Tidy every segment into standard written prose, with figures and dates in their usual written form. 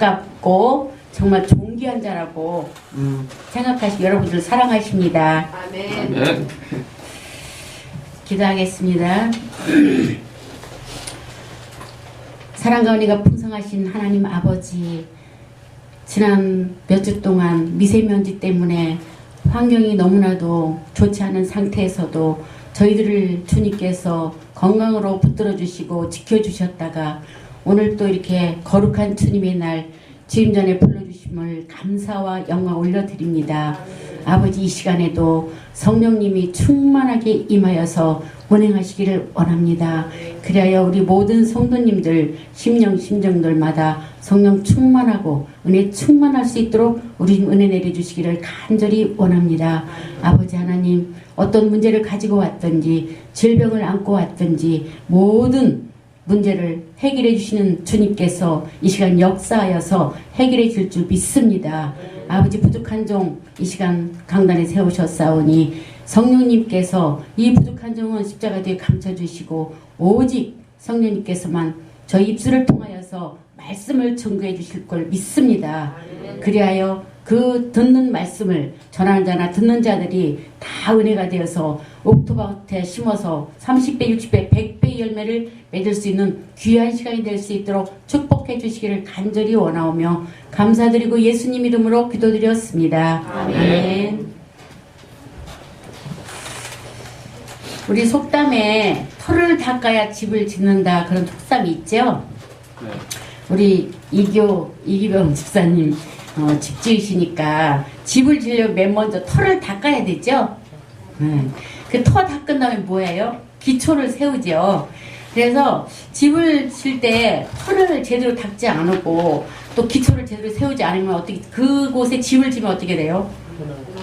아깝고 정말 존귀한 자라고 생각하시고 여러분들 사랑하십니다. 아멘. 네. 기도하겠습니다. 사랑과 은혜가 풍성하신 하나님 아버지, 지난 몇 주 동안 미세먼지 때문에 환경이 너무나도 좋지 않은 상태에서도 저희들을 주님께서 건강으로 붙들어 주시고 지켜주셨다가 오늘 또 이렇게 거룩한 주님의 날 주임 전에 불러주심을 감사와 영광 올려드립니다. 아버지, 이 시간에도 성령님이 충만하게 임하여서 운행하시기를 원합니다. 그리하여 우리 모든 성도님들 심정들마다 성령 충만하고 은혜 충만할 수 있도록 우리 은혜 내려주시기를 간절히 원합니다. 아버지 하나님, 어떤 문제를 가지고 왔든지 질병을 안고 왔든지 모든 문제를 해결해 주시는 주님께서 이 시간 역사하여서 해결해 줄 줄 믿습니다. 아버지, 부족한 종 이 시간 강단에 세우셨사오니 성령님께서 이 부족한 종은 십자가 뒤에 감춰주시고 오직 성령님께서만 저희 입술을 통하여서 말씀을 증거해 주실 걸 믿습니다. 그리하여 그 듣는 말씀을 전하는 자나 듣는 자들이 다 은혜가 되어서 옥토밭에 심어서 30배, 60배, 100배의 열매를 맺을 수 있는 귀한 시간이 될 수 있도록 축복해 주시기를 간절히 원하오며 감사드리고 예수님 이름으로 기도드렸습니다. 아멘. 우리 속담에 털을 닦아야 집을 짓는다, 그런 속담이 있죠. 네. 우리 이기병 집사님 집 지으시니까 집을 지으려면 맨 먼저 털을 닦아야 되죠. 그 터 닦은 다음에 뭐예요? 기초를 세우죠. 그래서 집을 질 때 털을 제대로 닦지 않고 또 기초를 제대로 세우지 않으면 어떻게, 그곳에 집을 지면 어떻게 돼요?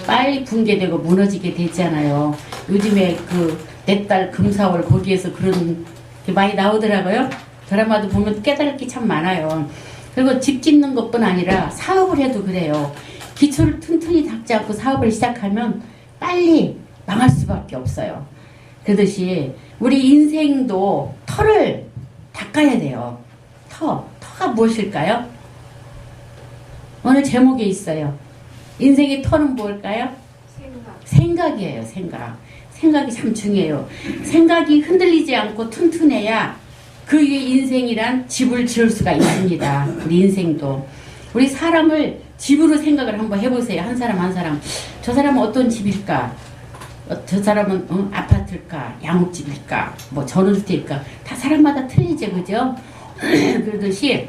빨리 붕괴되고 무너지게 되잖아요. 요즘에 그 내 딸 금사월 거기에서 그런 게 많이 나오더라고요. 드라마도 보면 깨달을 게 참 많아요. 그리고 집 짓는 것뿐 아니라 사업을 해도 그래요. 기초를 튼튼히 닦지 않고 사업을 시작하면 빨리 망할 수밖에 없어요. 그렇듯이 우리 인생도 털을 닦아야 돼요. 터가 무엇일까요? 오늘 제목에 있어요. 인생의 터는 뭘까요? 생각이에요. 생각이 참 중요해요. 생각이 흔들리지 않고 튼튼해야 그 위에 인생이란 집을 지을 수가 있습니다. 우리 인생도. 우리 사람을 집으로 생각을 한번 해보세요. 한 사람 한 사람. 저 사람은 어떤 집일까? 저 사람은 아파트일까? 양옥집일까? 뭐 전원주택일까? 다 사람마다 틀리죠. 그죠? 그러듯이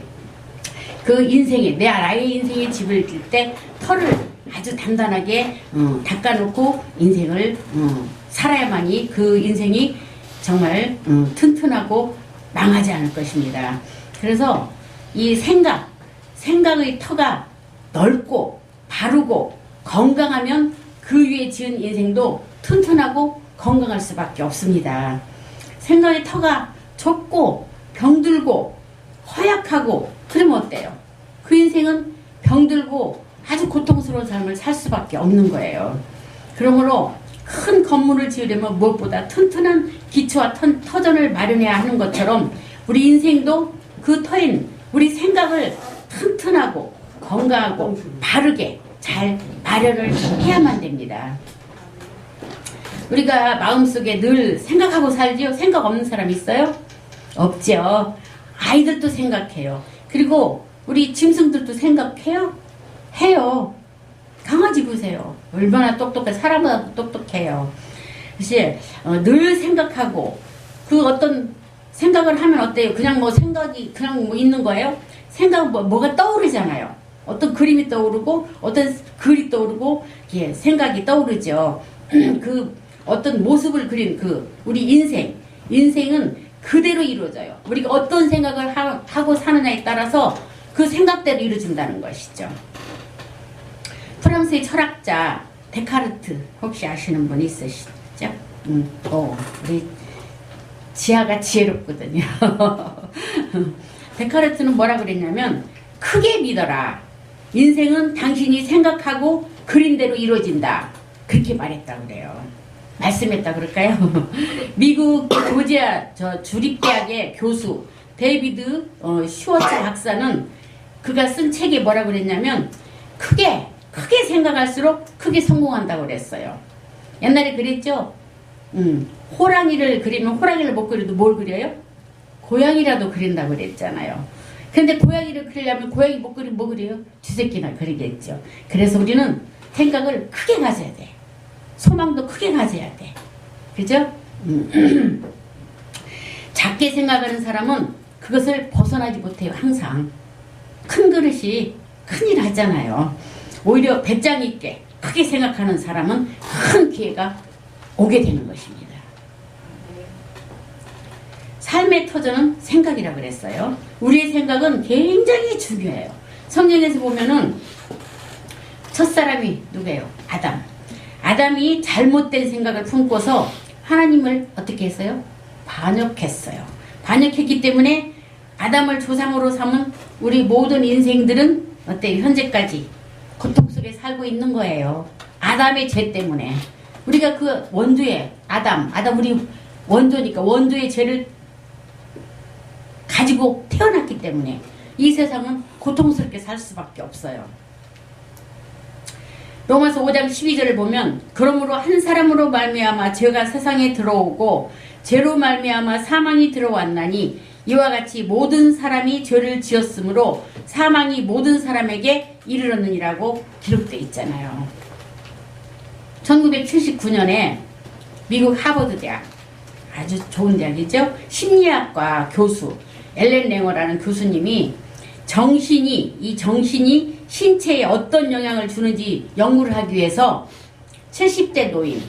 그 인생에, 내 나의 인생의 집을 질 때 털을 아주 단단하게 닦아놓고 인생을 살아야만이 그 인생이 정말 튼튼하고 망하지 않을 것입니다. 그래서 이 생각의 터가 넓고 바르고 건강하면 그 위에 지은 인생도 튼튼하고 건강할 수밖에 없습니다. 생각의 터가 좁고 병들고 허약하고 그러면 어때요? 그 인생은 병들고 아주 고통스러운 삶을 살 수밖에 없는 거예요. 그러므로 큰 건물을 지으려면 무엇보다 튼튼한 기초와 터전을 마련해야 하는 것처럼 우리 인생도 그 터인 우리 생각을 튼튼하고 건강하고 바르게 잘 마련을 해야만 됩니다. 우리가 마음속에 늘 생각하고 살지요? 생각 없는 사람 있어요? 없죠. 아이들도 생각해요. 그리고 우리 짐승들도 생각해요? 해요. 강아지 보세요. 얼마나 똑똑해. 사람보다 똑똑해요. 그래서 늘 생각하고 그 어떤 생각을 하면 어때요? 그냥 뭐 생각이 그냥 뭐 있는 거예요? 생각 뭐가 떠오르잖아요. 어떤 그림이 떠오르고 어떤 글이 떠오르고 예, 생각이 떠오르죠. 그 어떤 모습을 그린 그 우리 인생은 그대로 이루어져요. 우리가 어떤 생각을 하고 사느냐에 따라서 그 생각대로 이루어진다는 것이죠. 프랑스의 철학자 데카르트 혹시 아시는 분 있으시죠? 우리 지하가 지혜롭거든요. 데카르트는 뭐라 그랬냐면 크게 믿어라. 인생은 당신이 생각하고 그린 대로 이루어진다. 그렇게 말했다 그래요. 말씀했다 그럴까요? 미국 조지아 주립대학의 교수 데이비드 슈워츠 박사는 그가 쓴 책에 뭐라 그랬냐면 크게 생각할수록 크게 성공한다고 그랬어요. 옛날에 그랬죠. 호랑이를 그리면 호랑이를 못 그려도 뭘 그려요? 고양이라도 그린다고 그랬잖아요. 근데 고양이를 그리려면 고양이 못 그리면 뭐 그려요? 쥐새끼나 그리겠죠. 그래서 우리는 생각을 크게 가져야 돼. 소망도 크게 가져야 돼. 그죠? 작게 생각하는 사람은 그것을 벗어나지 못해요. 항상 큰 그릇이 큰일 하잖아요. 오히려 배짱 있게 크게 생각하는 사람은 큰 기회가 오게 되는 것입니다. 삶의 터전은 생각이라 그랬어요. 우리의 생각은 굉장히 중요해요. 성경에서 보면은 첫사람이 누구예요? 아담. 아담이 잘못된 생각을 품고서 하나님을 어떻게 했어요? 반역했어요. 반역했기 때문에 아담을 조상으로 삼은 우리 모든 인생들은 어때요? 현재까지 고통 속에 살고 있는 거예요. 아담의 죄 때문에. 우리가 그 원조의 아담 우리 원조니까 원조의 죄를 가지고 태어났기 때문에 이 세상은 고통스럽게 살 수밖에 없어요. 로마서 5장 12절을 보면 그러므로 한 사람으로 말미암아 죄가 세상에 들어오고 죄로 말미암아 사망이 들어왔나니 이와 같이 모든 사람이 죄를 지었으므로 사망이 모든 사람에게 이르렀느니라고 기록되어 있잖아요. 1979년에 미국 하버드 대학, 아주 좋은 대학이죠. 심리학과 교수 엘렌 랭어라는 교수님이 이 정신이 신체에 어떤 영향을 주는지 연구를 하기 위해서 70대 노인,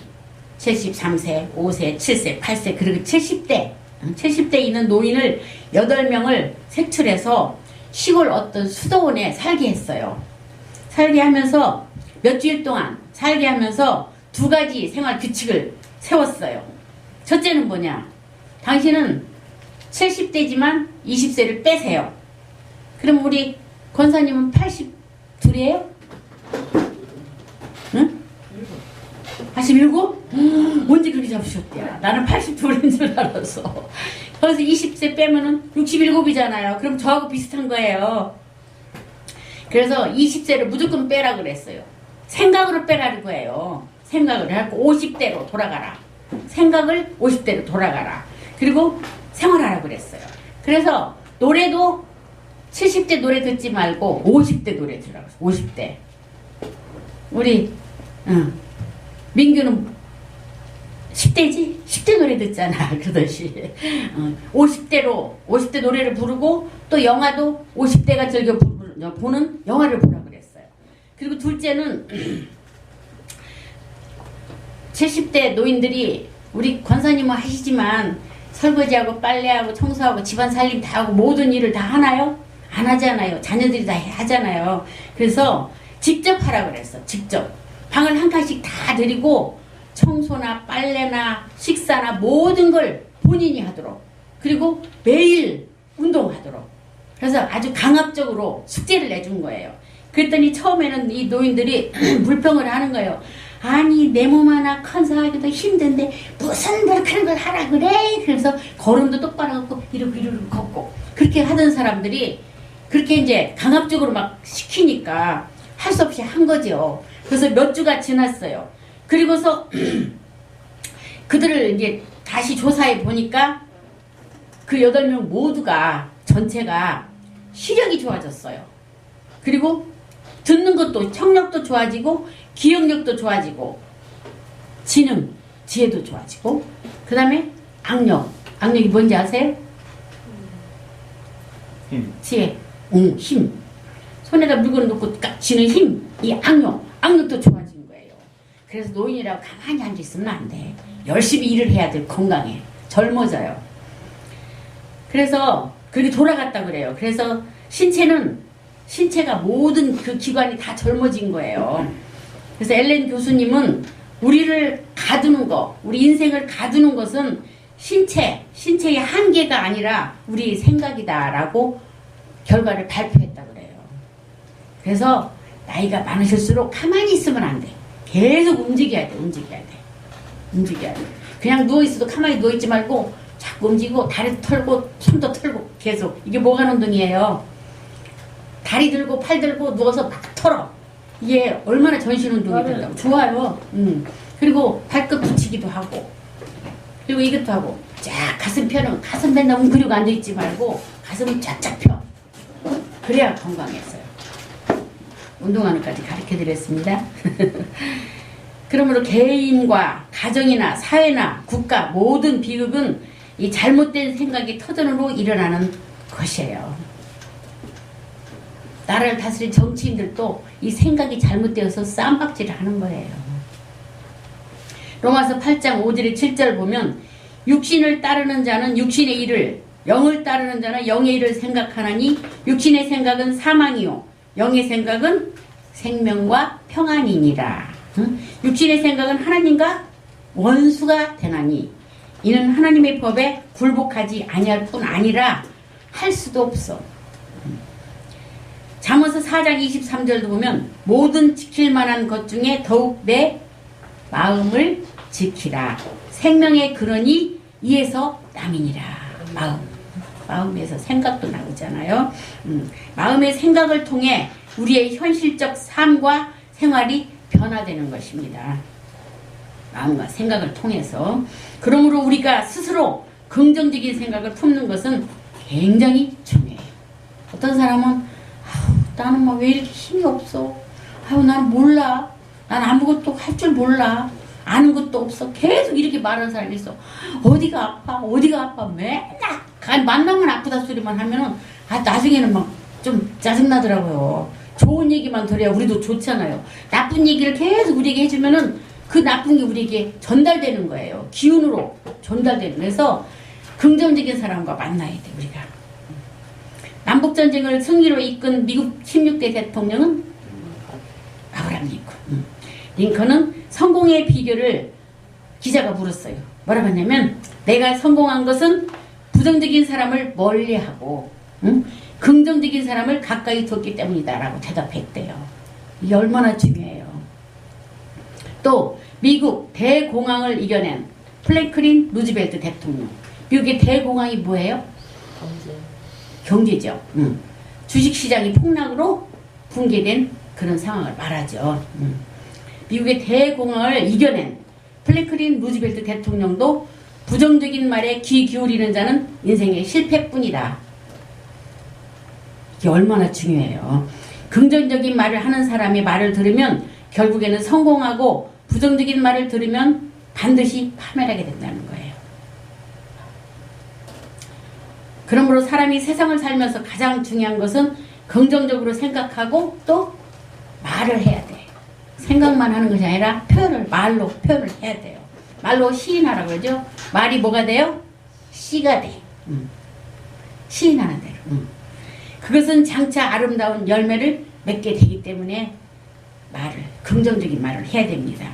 73세, 5세, 7세, 8세, 그리고 70대 있는 노인을 8명을 색출해서 시골 어떤 수도원에 살게 했어요. 살게 하면서 몇 주일 동안 살게 하면서 2가지 생활 규칙을 세웠어요. 첫째는 뭐냐? 당신은 70대지만 20세를 빼세요. 그럼 우리 권사님은 82이에요? 응? 87? 언제 그렇게 잡으셨대요? 나는 82인 줄 알았어. 그래서 20세 빼면은 67이잖아요. 그럼 저하고 비슷한 거예요. 그래서 20세를 무조건 빼라 그랬어요. 생각으로 빼라는 거예요. 생각을 해갖고 50대로 돌아가라. 생각을 50대로 돌아가라. 그리고 생활하라 그랬어요. 그래서 노래도 70대 노래 듣지 말고 50대 노래 들으라고 했어요. 50대. 우리 민규는 10대지? 10대 노래 듣잖아. 그러듯이 50대 노래를 부르고 또 영화도 50대가 즐겨 보는 영화를 보라 그랬어요. 그리고 둘째는 70대 노인들이 우리 권사님은 하시지만 설거지하고 빨래하고 청소하고 집안 살림 다 하고 모든 일을 다 하나요? 안 하잖아요. 자녀들이 다 하잖아요. 그래서 직접 하라 그랬어. 직접. 방을 한 칸씩 다 드리고 청소나 빨래나 식사나 모든 걸 본인이 하도록. 그리고 매일 운동하도록. 그래서 아주 강압적으로 숙제를 내준 거예요. 그랬더니 처음에는 이 노인들이 불평을 하는 거예요. 아니 내 몸 하나 컨사하기도 힘든데 무슨 그런 걸 하라 그래. 그래서 걸음도 똑바로 걷고 이러고 걷고 그렇게 하던 사람들이 그렇게 이제 강압적으로 막 시키니까 할 수 없이 한 거죠. 그래서 몇 주가 지났어요. 그리고서 그들을 이제 다시 조사해 보니까 그 8명 모두가 전체가 시력이 좋아졌어요. 그리고 듣는 것도 청력도 좋아지고 기억력도 좋아지고 지능, 지혜도 좋아지고 그 다음에 악력이 뭔지 아세요? 지혜, 힘. 손에다 물건을 놓고 딱 쥐는 힘, 이 악력도 좋아진 거예요. 그래서 노인이라고 가만히 앉아있으면 안 돼. 열심히 일을 해야 돼. 건강해. 젊어져요. 그래서 그렇게 돌아갔다 그래요. 그래서 신체가 모든 그 기관이 다 젊어진 거예요. 그래서 엘렌 교수님은 우리를 가두는 거, 우리 인생을 가두는 것은 신체의 한계가 아니라 우리 생각이다라고 결과를 발표했다 그래요. 그래서 나이가 많으실수록 가만히 있으면 안 돼. 계속 움직여야 돼. 그냥 누워있어도 가만히 누워있지 말고 자꾸 움직이고 다리도 털고 손도 털고 계속. 이게 뭐가 운동이에요? 다리 들고 팔 들고 누워서 막 털어. 이게 얼마나 전신운동이 된다고. 좋아요. 그리고 발끝 붙이기도 하고, 그리고 이것도 하고, 쫙 가슴 펴는, 가슴 맨날 웅크리고 앉아있지 말고 가슴을 쫙쫙 펴. 그래야 건강했어요. 운동하는 까지 가르쳐드렸습니다. 그러므로 개인과 가정이나 사회나 국가 모든 비극은 이 잘못된 생각이 터전으로 일어나는 것이에요. 나라를 다스린 정치인들도 이 생각이 잘못되어서 쌈박질을 하는 거예요. 로마서 8장 5절에 7절 보면 육신을 따르는 자는 육신의 일을, 영을 따르는 자는 영의 일을 생각하나니 육신의 생각은 사망이요 영의 생각은 생명과 평안이니라. 육신의 생각은 하나님과 원수가 되나니 이는 하나님의 법에 굴복하지 아니할 뿐 아니라 할 수도 없어. 잠언서 4장 23절도 보면 모든 지킬 만한 것 중에 더욱 내 마음을 지키라. 생명의 근원이 이에서 남이니라. 마음에서 생각도 나오잖아요. 마음의 생각을 통해 우리의 현실적 삶과 생활이 변화되는 것입니다. 마음과 생각을 통해서. 그러므로 우리가 스스로 긍정적인 생각을 품는 것은 굉장히 중요해요. 어떤 사람은 나는 막 왜 이렇게 힘이 없어. 나는 몰라. 난 아무것도 할 줄 몰라. 아는 것도 없어. 계속 이렇게 말하는 사람이 있어. 어디가 아파? 어디가 아파? 맨날 만나면 아프다 소리만 하면은 나중에는 막 좀 짜증나더라고요. 좋은 얘기만 들어야 우리도 좋잖아요. 나쁜 얘기를 계속 우리에게 해주면은 그 나쁜 게 우리에게 전달되는 거예요. 기운으로 전달되는. 그래서 긍정적인 사람과 만나야 돼 우리가. 남북전쟁을 승리로 이끈 미국 16대 대통령은 아브라함 링컨. 링컨은 성공의 비결을 기자가 물었어요. 뭐라고 했냐면 내가 성공한 것은 부정적인 사람을 멀리하고 긍정적인 사람을 가까이 뒀기 때문이다 라고 대답했대요. 이게 얼마나 중요해요. 또 미국 대공황을 이겨낸 프랭클린 루즈벨트 대통령. 미국의 대공황이 뭐예요? 경제죠. 주식시장이 폭락으로 붕괴된 그런 상황을 말하죠. 미국의 대공황을 이겨낸 프랭클린 루즈벨트 대통령도 부정적인 말에 귀 기울이는 자는 인생의 실패뿐이다. 이게 얼마나 중요해요. 긍정적인 말을 하는 사람의 말을 들으면 결국에는 성공하고 부정적인 말을 들으면 반드시 파멸하게 된다는 거예요. 그러므로 사람이 세상을 살면서 가장 중요한 것은 긍정적으로 생각하고 또 말을 해야 돼. 생각만 하는 것이 아니라 말로 표현을 해야 돼요. 말로 시인하라고 그러죠. 말이 뭐가 돼요? 씨가 돼. 시인하는 대로. 그것은 장차 아름다운 열매를 맺게 되기 때문에 긍정적인 말을 해야 됩니다.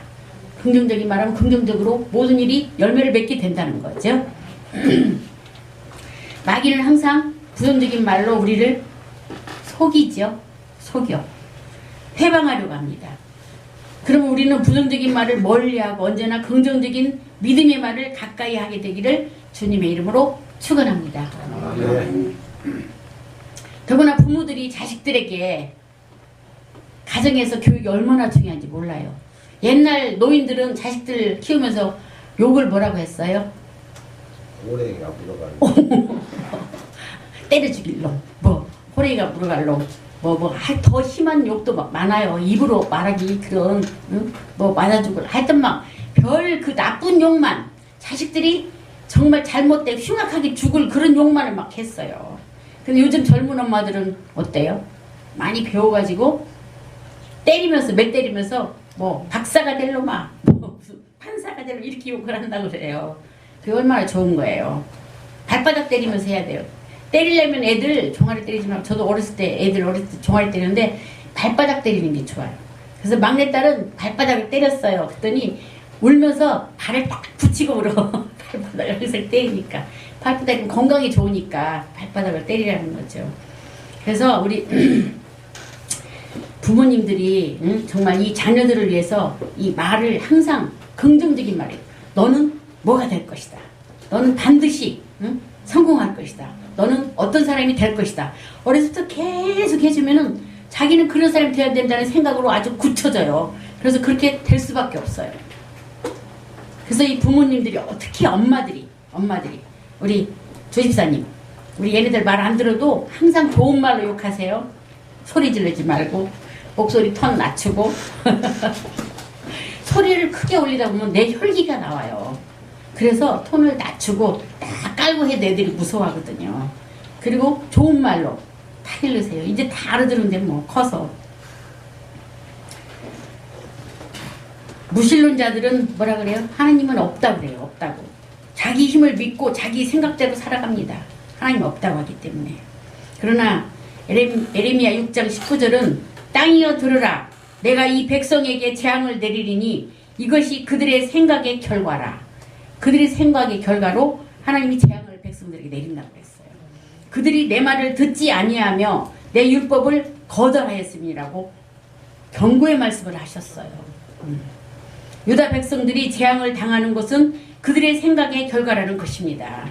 긍정적인 말하면 긍정적으로 모든 일이 열매를 맺게 된다는 거죠. 마귀는 항상 부정적인 말로 우리를 속여 회방하려고 합니다. 그러면 우리는 부정적인 말을 멀리하고 언제나 긍정적인 믿음의 말을 가까이 하게 되기를 주님의 이름으로 축원합니다. 더구나 부모들이 자식들에게 가정에서 교육이 얼마나 중요한지 몰라요. 옛날 노인들은 자식들 키우면서 욕을 뭐라고 했어요? 호랭이가 물어가는 때려 죽일 놈, 호랭이가 물어갈 놈, 더 심한 욕도 막 많아요. 입으로 말하기 그런, 맞아 죽을. 하여튼 막 별 그 나쁜 욕만 자식들이 정말 잘못되고 흉악하게 죽을 그런 욕만을 막 했어요. 근데 요즘 젊은 엄마들은 어때요? 많이 배워가지고 매 때리면서 박사가 될 놈아, 판사가 될 놈 이렇게 욕을 한다고 그래요. 그게 얼마나 좋은 거예요. 발바닥 때리면서 해야 돼요. 때리려면 애들 종아리 때리지 말고, 저도 어렸을 때 종아리 때리는데 발바닥 때리는 게 좋아요. 그래서 막내딸은 발바닥을 때렸어요. 그랬더니 울면서 발을 딱 붙이고 울어. 발바닥을 항상 때리니까. 발바닥은 건강에 좋으니까 발바닥을 때리라는 거죠. 그래서 우리 부모님들이 정말 이 자녀들을 위해서 이 말을 항상 긍정적인 말이에요. 너는 뭐가 될 것이다. 너는 반드시 성공할 것이다. 너는 어떤 사람이 될 것이다. 어렸을 때 계속 해주면은 자기는 그런 사람이 되어야 된다는 생각으로 아주 굳혀져요. 그래서 그렇게 될 수밖에 없어요. 그래서 이 부모님들이, 특히 엄마들이 우리 조집사님, 우리 얘네들 말 안 들어도 항상 좋은 말로 욕하세요. 소리 지르지 말고 목소리 톤 낮추고 소리를 크게 올리다 보면 내 혈기가 나와요. 그래서 톤을 낮추고 딱 깔고 해도 애들이 무서워하거든요. 그리고 좋은 말로 다 일르세요. 이제 다 알아들은데 뭐 커서. 무신론자들은 뭐라 그래요? 하나님은 없다 그래요. 없다고. 자기 힘을 믿고 자기 생각대로 살아갑니다. 하나님 없다고 하기 때문에. 그러나 에레미야 6장 19절은 땅이여 들으라. 내가 이 백성에게 재앙을 내리리니 이것이 그들의 생각의 결과라. 그들의 생각의 결과로 하나님이 재앙을 백성들에게 내린다고 했어요. 그들이 내 말을 듣지 아니하며 내 율법을 거절하였음이라고 경고의 말씀을 하셨어요. 유다 백성들이 재앙을 당하는 것은 그들의 생각의 결과라는 것입니다.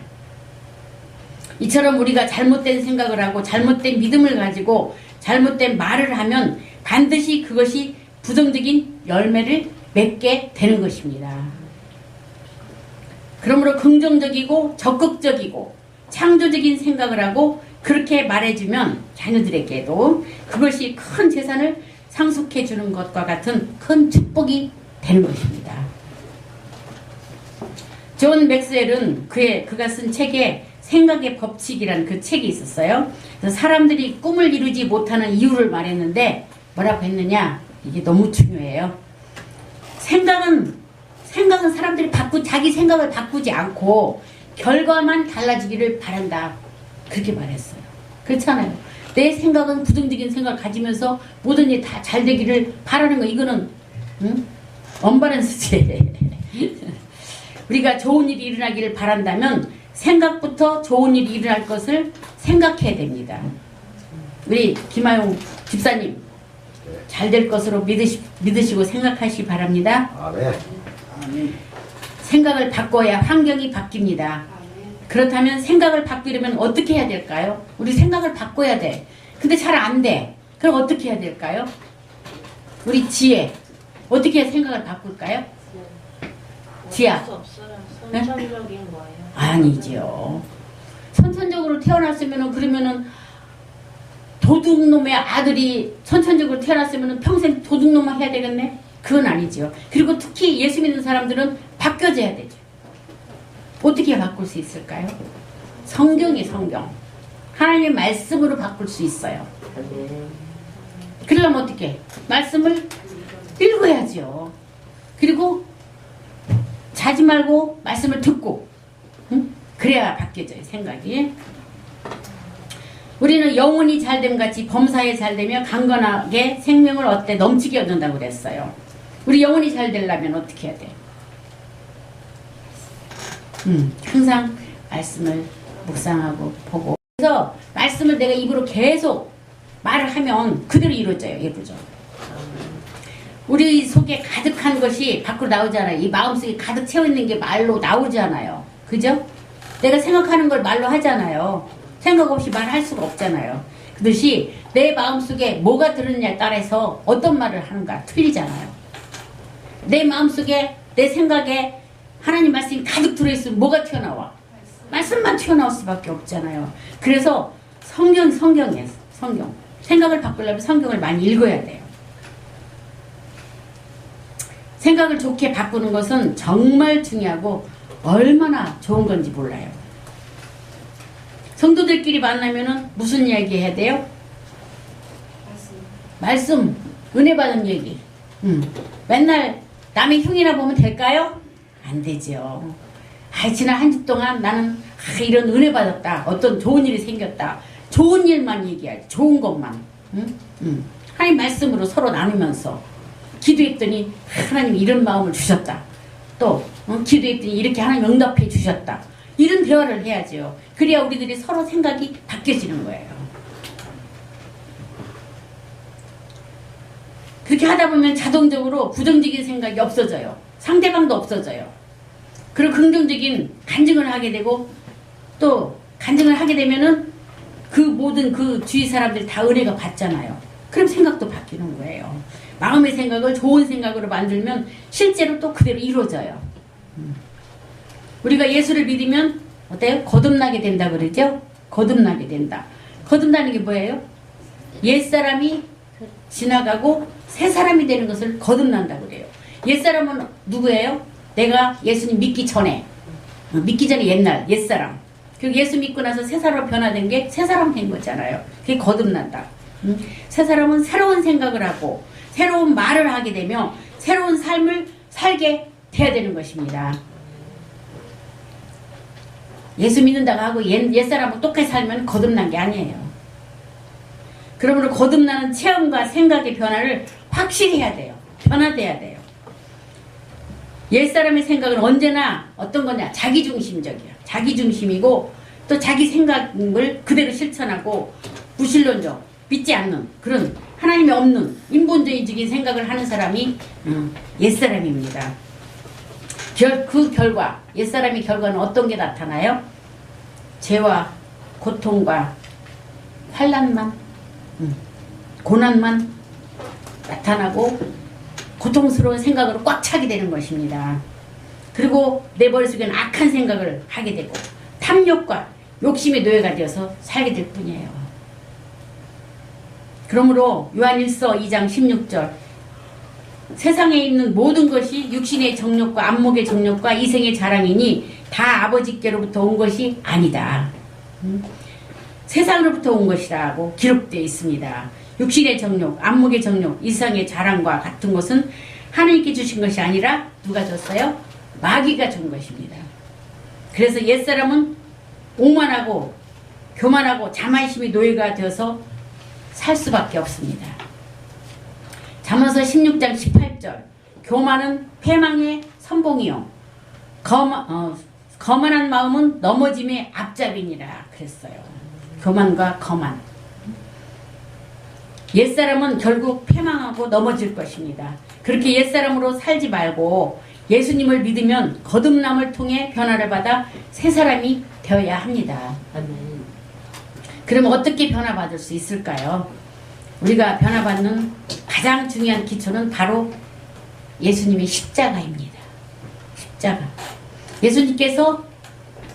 이처럼 우리가 잘못된 생각을 하고 잘못된 믿음을 가지고 잘못된 말을 하면 반드시 그것이 부정적인 열매를 맺게 되는 것입니다. 그러므로 긍정적이고 적극적이고 창조적인 생각을 하고 그렇게 말해주면 자녀들에게도 그것이 큰 재산을 상속해 주는 것과 같은 큰 축복이 되는 것입니다. 존 맥스웰은 그가 쓴 책에 생각의 법칙이라는 그 책이 있었어요. 그래서 사람들이 꿈을 이루지 못하는 이유를 말했는데 뭐라고 했느냐? 이게 너무 중요해요. 생각은 사람들이 자기 생각을 바꾸지 않고 결과만 달라지기를 바란다. 그렇게 말했어요. 그렇잖아요. 내 생각은 부정적인 생각을 가지면서 모든 일이 다 잘 되기를 바라는 거, 이거는 언밸런스지. 우리가 좋은 일이 일어나기를 바란다면 생각부터 좋은 일이 일어날 것을 생각해야 됩니다. 우리 김하용 집사님 잘 될 것으로 믿으시고 생각하시기 바랍니다. 아멘. 생각을 바꿔야 환경이 바뀝니다. 그렇다면 생각을 바꾸려면 어떻게 해야 될까요? 우리 생각을 바꿔야 돼. 근데 잘 안 돼. 그럼 어떻게 해야 될까요? 우리 지혜 어떻게 해야 생각을 바꿀까요? 지혜야. 선천적인 거예요. 아니죠. 선천적으로 태어났으면은, 그러면은 도둑놈의 아들이 선천적으로 태어났으면은 평생 도둑놈만 해야 되겠네? 그건 아니죠. 그리고 특히 예수 믿는 사람들은 바뀌어져야 되죠. 어떻게 바꿀 수 있을까요? 성경이 성경. 하나님의 말씀으로 바꿀 수 있어요. 그러려면 어떻게? 말씀을 읽어야죠. 그리고 자지 말고 말씀을 듣고, 그래야 바뀌어져요, 생각이. 우리는 영혼이 잘됨 같이 범사에 잘되며 강건하게 생명을 얻되 넘치게 얻는다고 그랬어요. 우리 영혼이 잘 되려면 어떻게 해야 돼? 항상 말씀을 묵상하고 보고. 그래서 말씀을 내가 입으로 계속 말을 하면 그대로 이루어져요. 우리 속에 가득한 것이 밖으로 나오잖아요. 이 마음속에 가득 채워있는 게 말로 나오잖아요. 그죠? 내가 생각하는 걸 말로 하잖아요. 생각 없이 말할 수가 없잖아요. 그듯이 내 마음속에 뭐가 들었느냐에 따라서 어떤 말을 하는가 틀리잖아요. 내 마음속에 내 생각에 하나님 말씀이 가득 들어있으면 뭐가 튀어나와? 말씀만 튀어나올 수밖에 없잖아요. 그래서 성경이에요. 성경. 생각을 바꾸려면 성경을 많이 읽어야 돼요. 생각을 좋게 바꾸는 것은 정말 중요하고 얼마나 좋은 건지 몰라요. 성도들끼리 만나면은 무슨 이야기 해야 돼요? 말씀. 은혜 받은 얘기. 맨날 남의 흉이나 보면 될까요? 안 되죠. 지난 한 주 동안 나는 이런 은혜 받았다. 어떤 좋은 일이 생겼다. 좋은 일만 얘기하지. 좋은 것만. 하나님 말씀으로 서로 나누면서 기도했더니 하나님 이런 마음을 주셨다. 또 기도했더니 이렇게 하나님 응답해 주셨다. 이런 대화를 해야죠. 그래야 우리들이 서로 생각이 바뀌어지는 거예요. 그렇게 하다 보면 자동적으로 부정적인 생각이 없어져요. 상대방도 없어져요. 그리고 긍정적인 간증을 하게 되고 또 간증을 하게 되면은 그 모든 그 주위 사람들이 다 은혜가 받잖아요. 그럼 생각도 바뀌는 거예요. 마음의 생각을 좋은 생각으로 만들면 실제로 또 그대로 이루어져요. 우리가 예수를 믿으면 어때요? 거듭나게 된다 그러죠? 거듭나게 된다. 거듭나는 게 뭐예요? 옛사람이 지나가고 새 사람이 되는 것을 거듭난다 그래요. 옛사람은 누구예요? 내가 예수님 믿기 전에 옛날 옛사람. 그리고 예수 믿고 나서 새 사람으로 변화된 게 새 사람 된 거잖아요. 그게 거듭난다. 새 사람은 새로운 생각을 하고 새로운 말을 하게 되며 새로운 삶을 살게 돼야 되는 것입니다. 예수 믿는다고 하고 옛사람하고 똑같이 살면 거듭난 게 아니에요. 그러므로 거듭나는 체험과 생각의 변화를 확실히 해야 돼요. 변화돼야 돼요. 옛사람의 생각은 언제나 어떤 거냐? 자기중심적이야. 자기중심이고 또 자기 생각을 그대로 실천하고 무신론적, 믿지 않는 그런 하나님이 없는 인본주의적인 생각을 하는 사람이 옛사람입니다. 그 결과, 옛사람의 결과는 어떤 게 나타나요? 죄와 고통과 환난만, 고난만 나타나고 고통스러운 생각으로 꽉 차게 되는 것입니다. 그리고 내 머릿속에는 악한 생각을 하게 되고 탐욕과 욕심의 노예가 되어서 살게 될 뿐이에요. 그러므로 요한일서 2장 16절 세상에 있는 모든 것이 육신의 정욕과 안목의 정욕과 이생의 자랑이니 다 아버지께로부터 온 것이 아니다. 세상으로부터 온 것이라고 기록되어 있습니다. 육신의 정욕, 안목의 정욕, 이상의 자랑과 같은 것은 하나님께 주신 것이 아니라 누가 줬어요? 마귀가 준 것입니다. 그래서 옛사람은 오만하고 교만하고 자만심이 노예가 되어서 살 수밖에 없습니다. 잠언서 16장 18절 교만은 패망의 선봉이요 거만한 마음은 넘어짐의 앞잡이니라 그랬어요. 교만과 거만. 옛사람은 결국 패망하고 넘어질 것입니다. 그렇게 옛사람으로 살지 말고 예수님을 믿으면 거듭남을 통해 변화를 받아 새 사람이 되어야 합니다. 그럼 어떻게 변화받을 수 있을까요? 우리가 변화받는 가장 중요한 기초는 바로 예수님의 십자가입니다. 십자가. 예수님께서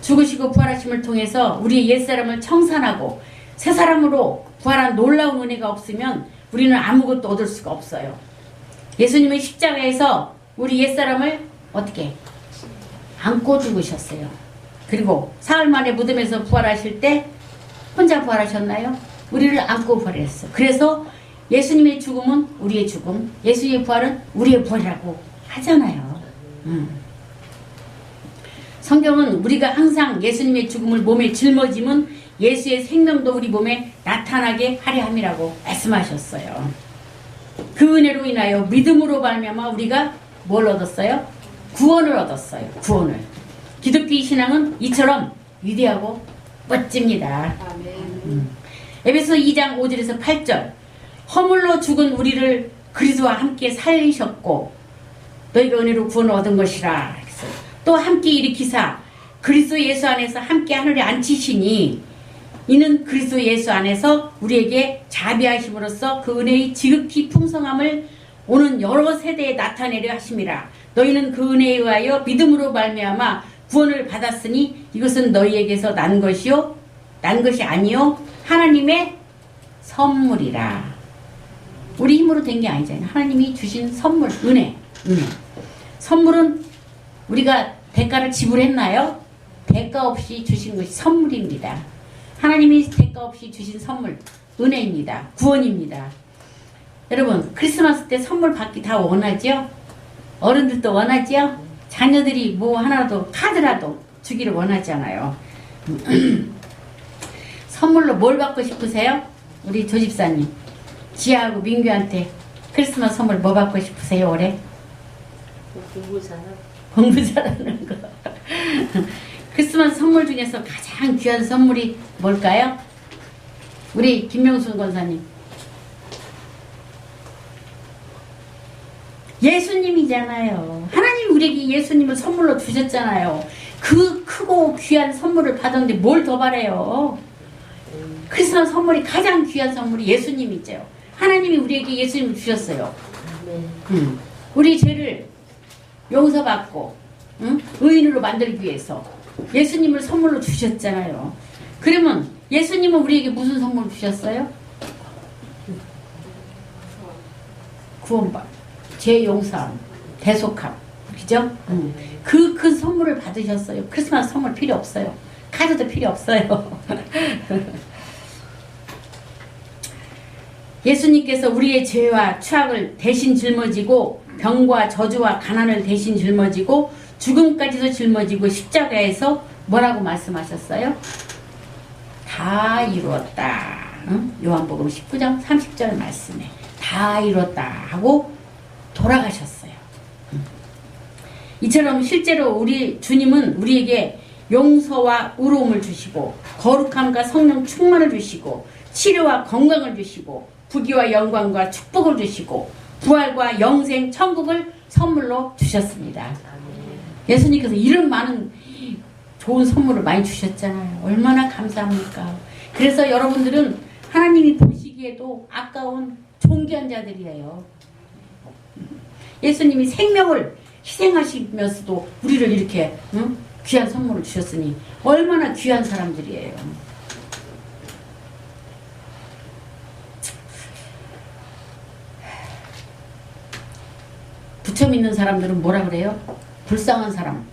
죽으시고 부활하심을 통해서 우리의 옛사람을 청산하고 새 사람으로 부활한 놀라운 은혜가 없으면 우리는 아무것도 얻을 수가 없어요. 예수님의 십자가에서 우리 옛사람을 어떻게 안고 죽으셨어요. 그리고 사흘 만에 무덤에서 부활하실 때 혼자 부활하셨나요? 우리를 안고 부활했어요. 그래서 예수님의 죽음은 우리의 죽음, 예수님의 부활은 우리의 부활이라고 하잖아요. 성경은 우리가 항상 예수님의 죽음을 몸에 짊어짐은 예수의 생명도 우리 몸에 나타나게 하려 함이라고 말씀하셨어요. 그 은혜로 인하여 믿음으로 말미암아 우리가 뭘 얻었어요? 구원을 얻었어요. 구원을. 기독교의 신앙은 이처럼 위대하고 멋집니다. 에베소 2장 5절에서 8절 허물로 죽은 우리를 그리스도와 함께 살리셨고 너희가 은혜로 구원을 얻은 것이라. 또 함께 일으키사 그리스도 예수 안에서 함께 하늘에 앉히시니 이는 그리스도 예수 안에서 우리에게 자비하심으로써 그 은혜의 지극히 풍성함을 오는 여러 세대에 나타내려 하심이라. 너희는 그 은혜에 의하여 믿음으로 말미암아 구원을 받았으니 이것은 너희에게서 난 것이 아니요 하나님의 선물이라. 우리 힘으로 된 게 아니잖아요. 하나님이 주신 선물, 은혜. 선물은 우리가 대가를 지불했나요? 대가 없이 주신 것이 선물입니다. 하나님이 대가 없이 주신 선물, 은혜입니다. 구원입니다. 여러분, 크리스마스 때 선물 받기 다 원하죠? 어른들도 원하죠? 자녀들이 뭐 하나라도 카드라도 주기를 원하잖아요. 선물로 뭘 받고 싶으세요? 우리 조집사님, 지아하고 민규한테 크리스마스 선물 뭐 받고 싶으세요 올해? 공부 잘하는 거. 크리스마스 선물 중에서 가장 귀한 선물이 뭘까요? 우리 김명순 권사님. 예수님이잖아요. 하나님 우리에게 예수님을 선물로 주셨잖아요. 그 크고 귀한 선물을 받았는데 뭘 더 바래요? 크리스마스 선물이 가장 귀한 선물이 예수님이죠. 하나님이 우리에게 예수님을 주셨어요. 우리 죄를 용서받고 의인으로 만들기 위해서 예수님을 선물로 주셨잖아요. 그러면 예수님은 우리에게 무슨 선물을 주셨어요? 구원받, 죄 용서함, 대속함, 그죠? 그 큰 선물을 받으셨어요. 크리스마스 선물 필요 없어요. 카드도 필요 없어요. 예수님께서 우리의 죄와 추악을 대신 짊어지고 병과 저주와 가난을 대신 짊어지고 죽음까지도 짊어지고 십자가에서 뭐라고 말씀하셨어요? 다 이루었다. 요한복음 19장 30절 말씀에 다 이루었다 하고 돌아가셨어요. 이처럼 실제로 우리 주님은 우리에게 용서와 의로움을 주시고 거룩함과 성령 충만을 주시고 치료와 건강을 주시고 부귀와 영광과 축복을 주시고 부활과 영생 천국을 선물로 주셨습니다. 예수님께서 이런 많은 좋은 선물을 많이 주셨잖아요. 얼마나 감사합니까? 그래서 여러분들은 하나님이 보시기에도 아까운 존귀한 자들이에요. 예수님이 생명을 희생하시면서도 우리를 이렇게 귀한 선물을 주셨으니 얼마나 귀한 사람들이에요. 부처 믿는 사람들은 뭐라 그래요? 불쌍한 사람.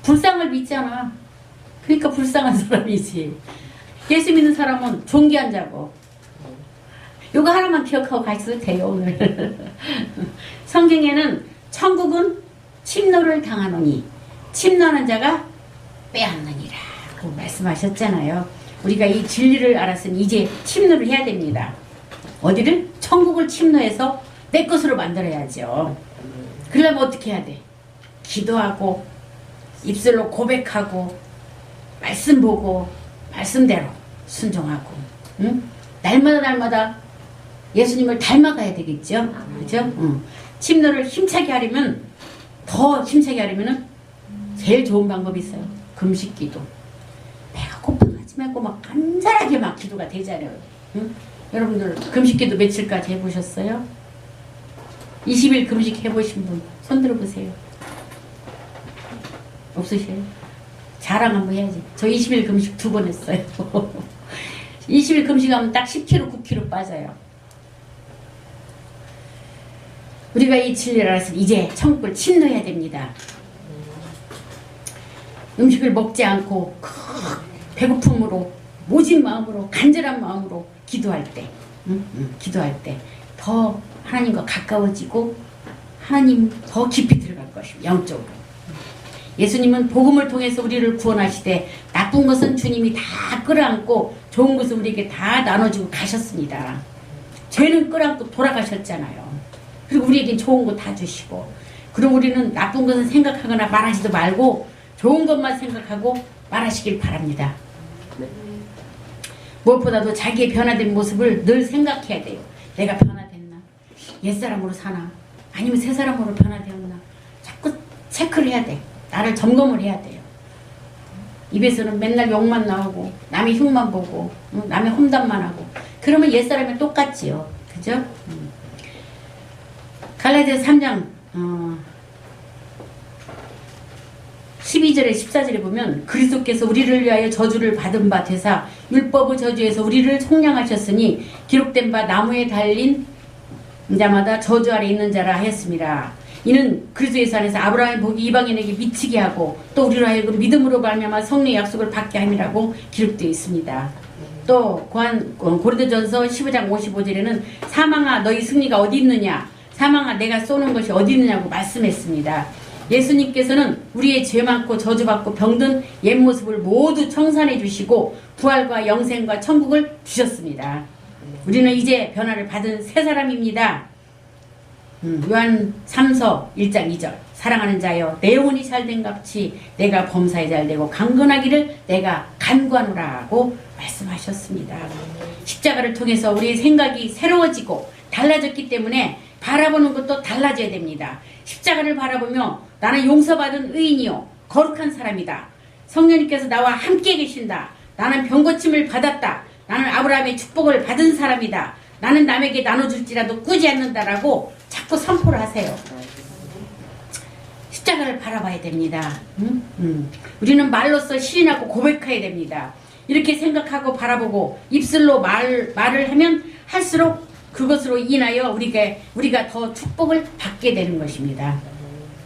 불쌍을 믿잖아. 그러니까 불쌍한 사람이지. 예수 믿는 사람은 존귀한 자고. 요거 하나만 기억하고 가셔도 돼요, 오늘. 성경에는 천국은 침노를 당하노니 침노하는 자가 빼앗느니라 고 말씀하셨잖아요. 우리가 이 진리를 알았으니 이제 침노를 해야 됩니다. 어디를? 천국을 침노해서 내 것으로 만들어야죠. 그러려면 어떻게 해야 돼? 기도하고 입술로 고백하고 말씀 보고 말씀대로 순종하고 날마다 예수님을 닮아가야 되겠죠. 그죠? 침노를 힘차게 하려면 더 힘차게 하려면 제일 좋은 방법이 있어요. 금식기도. 배가 고파하지 말고 막 간절하게 막 기도가 되잖아요. 여러분들 금식기도 며칠까지 해보셨어요? 20일 금식 해보신 분 손 들어보세요. 없으세요? 자랑 한번 해야지. 저 20일 금식 2번 했어요. 20일 금식하면 딱 10kg, 9kg 빠져요. 우리가 이 진리를 알아서 이제 천국을 침노해야 됩니다. 음식을 먹지 않고 배고픔으로 모진 마음으로 간절한 마음으로 기도할 때 기도할 때 더 하나님과 가까워지고 하나님 더 깊이 들어갈 것입니다. 영적으로. 예수님은 복음을 통해서 우리를 구원하시되 나쁜 것은 주님이 다 끌어안고 좋은 것은 우리에게 다 나눠주고 가셨습니다. 죄는 끌어안고 돌아가셨잖아요. 그리고 우리에게 좋은 거 다 주시고, 그럼 우리는 나쁜 것은 생각하거나 말하지도 말고 좋은 것만 생각하고 말하시길 바랍니다. 무엇보다도 자기의 변화된 모습을 늘 생각해야 돼요. 내가 변화됐나? 옛사람으로 사나? 아니면 새사람으로 변화되었나? 자꾸 체크를 해야 돼. 나를 점검을 해야 돼요. 입에서는 맨날 욕만 나오고 남의 흉만 보고 남의 험담만 하고 그러면 옛사람이 똑같지요. 그죠? 갈라디아서 3장 12절에 14절에 보면 그리스도께서 우리를 위하여 저주를 받은 바 되사 율법의 저주에서 우리를 속량하셨으니 기록된 바 나무에 달린 자마다 저주 아래 있는 자라 하였습니다. 이는 그리스도의 안에서 아브라함의 복이 이방인에게 미치게 하고 또 우리로 하여금 믿음으로 말미암아 성령의 약속을 받게 함이라고 기록되어 있습니다. 또 고린도전서 15장 55절에는 사망아 너희 승리가 어디 있느냐, 사망아 내가 쏘는 것이 어디 있느냐고 말씀했습니다. 예수님께서는 우리의 죄 많고 저주받고 병든 옛 모습을 모두 청산해 주시고 부활과 영생과 천국을 주셨습니다. 우리는 이제 변화를 받은 새 사람입니다. 요한 3서 1장 2절 사랑하는 자여 내 영혼이 잘된갑치 내가 범사에 잘되고 강건하기를 내가 간구하노라고 말씀하셨습니다. 십자가를 통해서 우리의 생각이 새로워지고 달라졌기 때문에 바라보는 것도 달라져야 됩니다. 십자가를 바라보며 나는 용서받은 의인이요 거룩한 사람이다. 성령님께서 나와 함께 계신다. 나는 병고침을 받았다. 나는 아브라함의 축복을 받은 사람이다. 나는 남에게 나눠줄지라도 꾸지 않는다라고 자꾸 선포를 하세요. 십자가를 바라봐야 됩니다. 우리는 말로써 시인하고 고백해야 됩니다. 이렇게 생각하고 바라보고 입술로 말을 하면 할수록 그것으로 인하여 우리가 더 축복을 받게 되는 것입니다.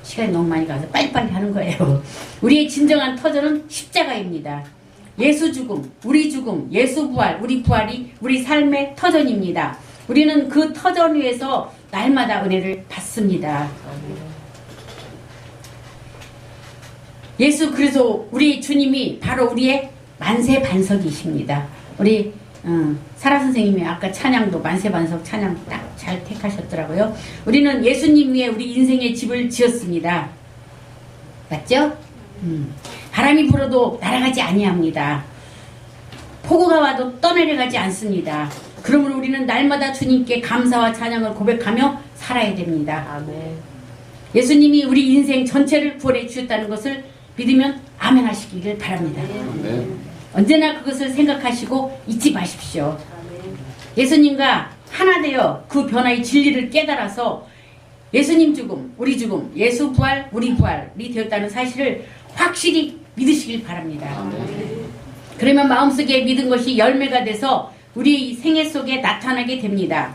시간이 너무 많이 가서 빨리빨리 하는 거예요. 우리의 진정한 터전은 십자가입니다. 예수 죽음, 예수 부활, 우리 부활이 우리 삶의 터전입니다. 우리는 그 터전 위에서 날마다 은혜를 받습니다. 예수 그리스도 우리 주님이 바로 우리의 만세 반석이십니다. 우리 사라 선생님이 아까 찬양도 만세 반석 찬양 딱 잘 택하셨더라고요. 우리는 예수님 위에 우리 인생의 집을 지었습니다. 맞죠? 바람이 불어도 날아가지 아니합니다. 폭우가 와도 떠내려가지 않습니다. 그러므로 우리는 날마다 주님께 감사와 찬양을 고백하며 살아야 됩니다. 아멘. 예수님이 우리 인생 전체를 구원해 주셨다는 것을 믿으면 아멘 하시기를 바랍니다. 아멘. 언제나 그것을 생각하시고 잊지 마십시오. 예수님과 하나 되어 그 변화의 진리를 깨달아서 예수님 죽음, 우리 죽음, 예수 부활, 우리 부활이 되었다는 사실을 확실히 믿으시길 바랍니다. 그러면 마음속에 믿은 것이 열매가 돼서 우리 생애 속에 나타나게 됩니다.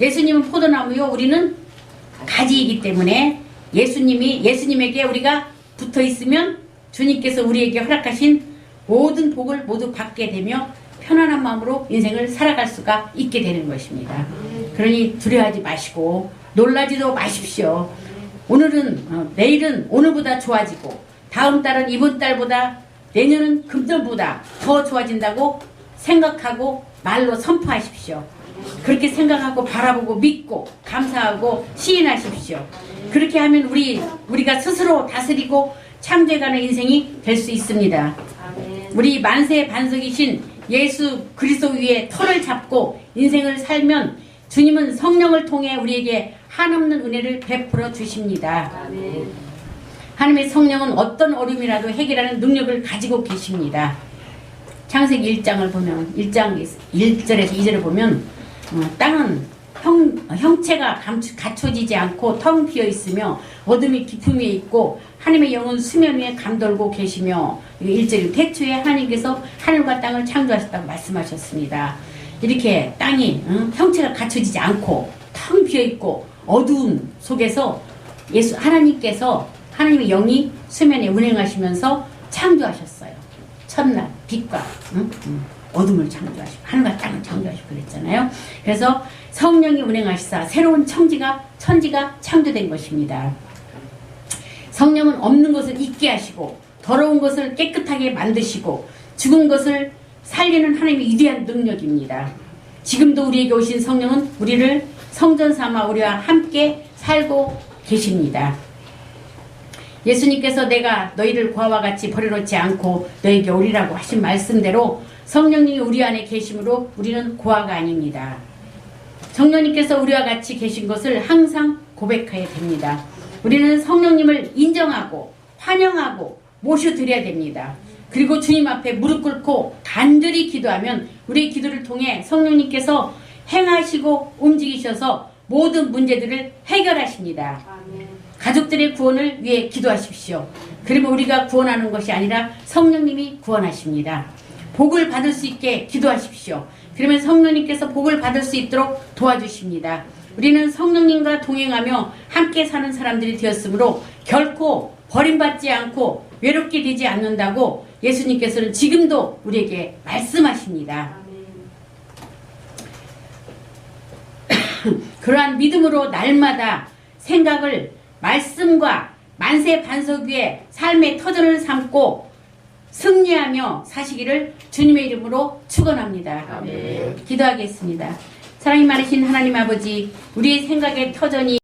예수님은 포도나무요, 우리는 가지이기 때문에 예수님에게 우리가 붙어 있으면 주님께서 우리에게 허락하신 모든 복을 모두 받게 되며 편안한 마음으로 인생을 살아갈 수가 있게 되는 것입니다. 그러니 두려워하지 마시고 놀라지도 마십시오. 내일은 오늘보다 좋아지고 다음 달은 이번 달보다 내년은 금년보다 더 좋아진다고 생각하고 말로 선포하십시오. 그렇게 생각하고 바라보고 믿고 감사하고 시인하십시오. 그렇게 하면 우리가 스스로 다스리고 창조해가는 인생이 될 수 있습니다. 우리 만세 반석이신 예수 그리스도 위에 터를 잡고 인생을 살면 주님은 성령을 통해 우리에게 한없는 은혜를 베풀어 주십니다. 하나님의 성령은 어떤 어려움이라도 해결하는 능력을 가지고 계십니다. 창세기 1장을 보면 1장 1절에서 2절을 보면 땅은 형체가 갖춰지지 않고 텅 비어 있으며 어둠이 깊음 위에 있고 하나님의 영은 수면 위에 감돌고 계시며 1절은 태초에 하나님께서 하늘과 땅을 창조하셨다고 말씀하셨습니다. 이렇게 땅이 형체가 갖춰지지 않고 텅 비어 있고 어두운 속에서 하나님께서 하나님의 영이 수면에 운행하시면서 창조하셨어요. 첫날 빛과 어둠을 창조하시고 하늘과 땅을 창조하시고 그랬잖아요. 그래서 성령이 운행하시사 새로운 천지가 창조된 것입니다. 성령은 없는 것을 있게 하시고 더러운 것을 깨끗하게 만드시고 죽은 것을 살리는 하나님의 위대한 능력입니다. 지금도 우리에게 오신 성령은 우리를 성전 삼아 우리와 함께 살고 계십니다. 예수님께서 내가 너희를 고아와 같이 버려놓지 않고 너에게 오리라고 하신 말씀대로 성령님이 우리 안에 계심으로 우리는 고아가 아닙니다. 성령님께서 우리와 같이 계신 것을 항상 고백해야 됩니다. 우리는 성령님을 인정하고 환영하고 모셔드려야 됩니다. 그리고 주님 앞에 무릎 꿇고 간절히 기도하면 우리의 기도를 통해 성령님께서 행하시고 움직이셔서 모든 문제들을 해결하십니다. 가족들의 구원을 위해 기도하십시오. 그러면 우리가 구원하는 것이 아니라 성령님이 구원하십니다. 복을 받을 수 있게 기도하십시오. 그러면 성령님께서 복을 받을 수 있도록 도와주십니다. 우리는 성령님과 동행하며 함께 사는 사람들이 되었으므로 결코 버림받지 않고 외롭게 되지 않는다고 예수님께서는 지금도 우리에게 말씀하십니다. 그러한 믿음으로 날마다 생각을 말씀과 만세 반석 위에 삶의 터전을 삼고 승리하며 사시기를 주님의 이름으로 축원합니다. 아멘. 기도하겠습니다. 사랑이 많으신 하나님 아버지, 우리의 생각의 터전이